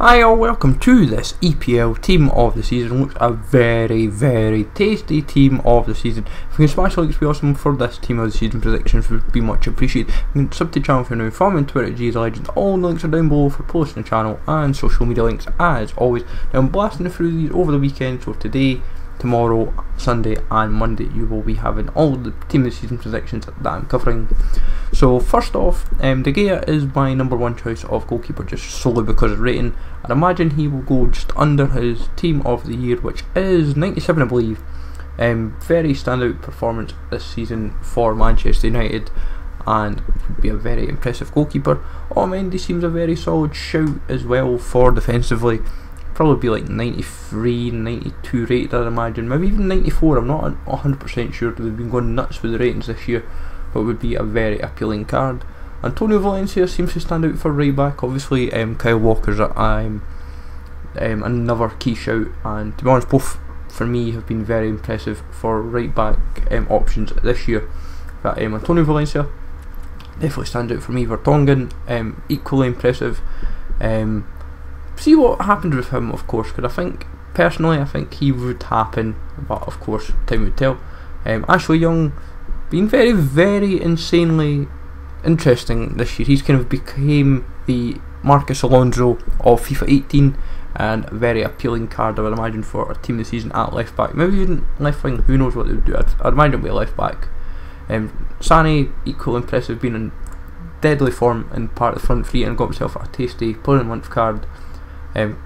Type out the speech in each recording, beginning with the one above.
Hi all, welcome to this EPL team of the season. Looks a very tasty team of the season. If you can smash the likes, be awesome for this team of the season predictions, would be much appreciated. You can sub to the channel if you're new, follow me on Twitter at GSLegends. All the links are down below for posting the channel and social media links as always. Now I'm blasting through these over the weekend, so today, tomorrow, Sunday and Monday you will be having all the team of the season predictions that I'm covering. So first off, De Gea is my number one choice of goalkeeper, just solely because of rating. I'd imagine he will go just under his team of the year, which is 97 I believe. Very standout performance this season for Manchester United and would be a very impressive goalkeeper. Mendy seems a very solid shout as well for defensively. Probably be like 93, 92 rated I'd imagine, maybe even 94, I'm not 100% sure. They've been going nuts with the ratings this year, but it would be a very appealing card. Antonio Valencia seems to stand out for right back. Obviously Kyle Walker's another key shout, and to be honest both for me have been very impressive for right back options this year. But Antonio Valencia definitely stands out for me. Vertonghen equally impressive. See what happens with him, of course, because personally I think he would happen, but of course time would tell. Ashley Young been very insanely interesting this year. He's kind of became the Marcus Alonso of FIFA 18 and a very appealing card I would imagine for a team this season at left back, maybe even left wing, who knows what they would do. I'd imagine it would be a left back. Sané equally impressive, being in deadly form in part of the front three and got himself a tasty player of the month card.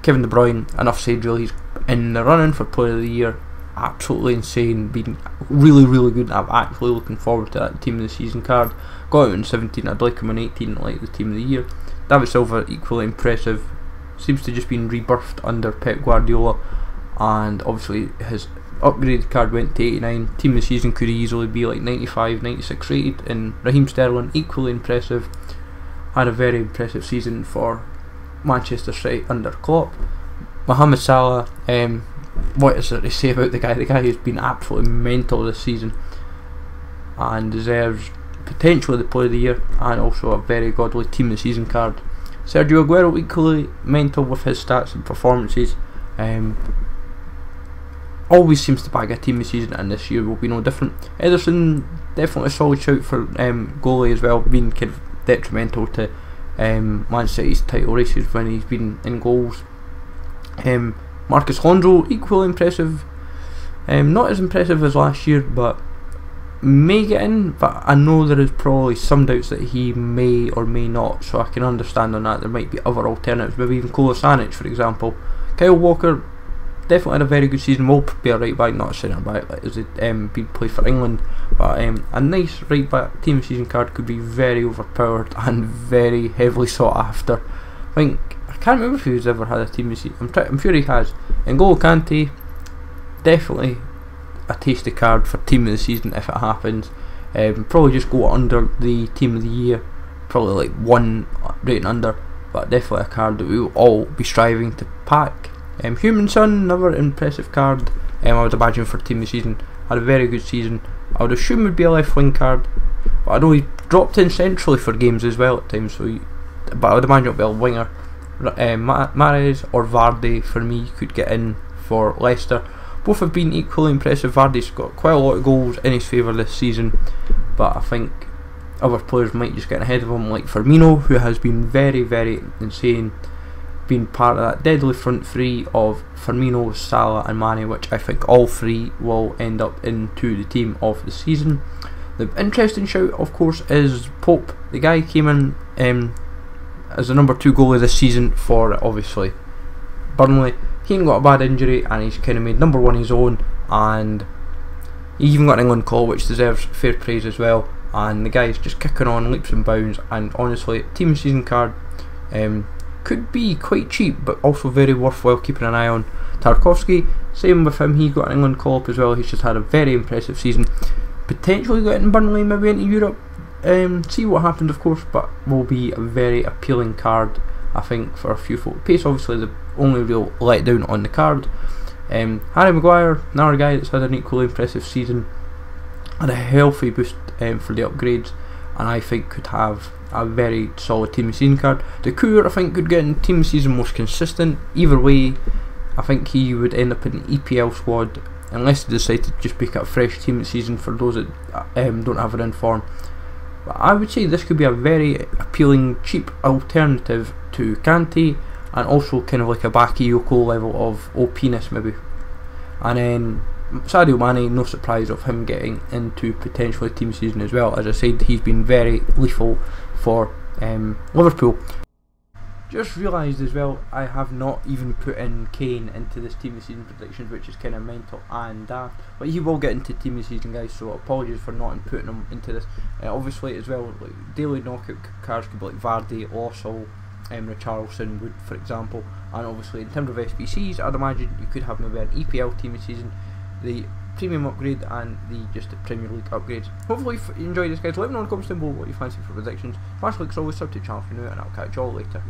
Kevin De Bruyne, enough said really, he's in the running for player of the year. Absolutely insane, been really good. I'm actually looking forward to that team of the season card. Got him in 17, I'd like him in 18, like the team of the year. David Silva equally impressive, seems to just been rebirthed under Pep Guardiola, and obviously his upgraded card went to 89. Team of the season could easily be like 95, 96 rated. And Raheem Sterling equally impressive, had a very impressive season for Manchester City under Klopp. Mohamed Salah, what is there to say about the guy? The guy has been absolutely mental this season and deserves potentially the player of the year and also a very godly team of the season card. Sergio Aguero equally mental with his stats and performances. Always seems to bag a team of the season, and this year will be no different. Ederson definitely a solid shout for goalie as well, being kind of detrimental to Man City's title races when he's been in goals. Marcus Alonso equally impressive, not as impressive as last year, but may get in, but I know there is probably some doubts that he may or may not, so I can understand on that. There might be other alternatives, maybe even Kolasinac for example. Kyle Walker definitely had a very good season, will be a right back, not a centre back, like, as it been played for England, but a nice right back team of season card could be very overpowered and very heavily sought after. I can't remember if he's ever had a team of season. I'm sure he has. N'Golo Kante, definitely a tasty card for team of the season if it happens. Probably just go under the team of the year, probably like 1 rating under, but definitely a card that we will all be striving to pack. Human Son, another impressive card. I would imagine for team of the season, had a very good season. I would assume would be a left wing card, but I know he dropped in centrally for games as well at times, but I would imagine it would be a winger. Mahrez or Vardy for me could get in for Leicester. Both have been equally impressive. Vardy's got quite a lot of goals in his favour this season, but I think other players might just get ahead of him, like Firmino, who has been very insane, being part of that deadly front three of Firmino, Salah and Mane, which I think all three will end up into the team of the season. The interesting shout of course is Pope. The guy came in as the number 2 goalie this season for obviously Burnley. He ain't got a bad injury and he's kind of made number 1 his own, and he even got an England call, which deserves fair praise as well. And the guy's just kicking on leaps and bounds, and honestly team of season card could be quite cheap but also very worthwhile keeping an eye on. Tarkowski, same with him, he got an England call up as well. He's just had a very impressive season, potentially getting Burnley maybe into Europe. See what happens of course, but will be a very appealing card I think for a few folk. Pace obviously the only real letdown on the card. Harry Maguire, another guy that's had an equally impressive season, had a healthy boost for the upgrades, and I think could have a very solid team of season card. The Cour, I think, could get in team of season most consistent. Either way, I think he would end up in the EPL squad unless they decide to just pick up a fresh team of season for those that don't have it in form. But I would say this could be a very appealing, cheap alternative to Kante, and also kind of like a Bakayoko level of OP-ness maybe. And then Sadio Mane, no surprise of him getting into potentially team season as well. As I said, he's been very lethal for Liverpool. Just realised as well, I have not even put in Kane into this team of season predictions, which is kind of mental and daft. But he will get into team of season, guys, so apologies for not putting him into this. Obviously as well, like daily knockout cards could be like Vardy, Orsel, Richarlison, Wood, for example. And obviously in terms of SBCs, I'd imagine you could have maybe an EPL team of season, the premium upgrade, and the Premier League upgrades. Hopefully you enjoyed this, guys. Let me know in the comments down below what you fancy for predictions. Smash like always, sub to the channel for now, and I'll catch you all later.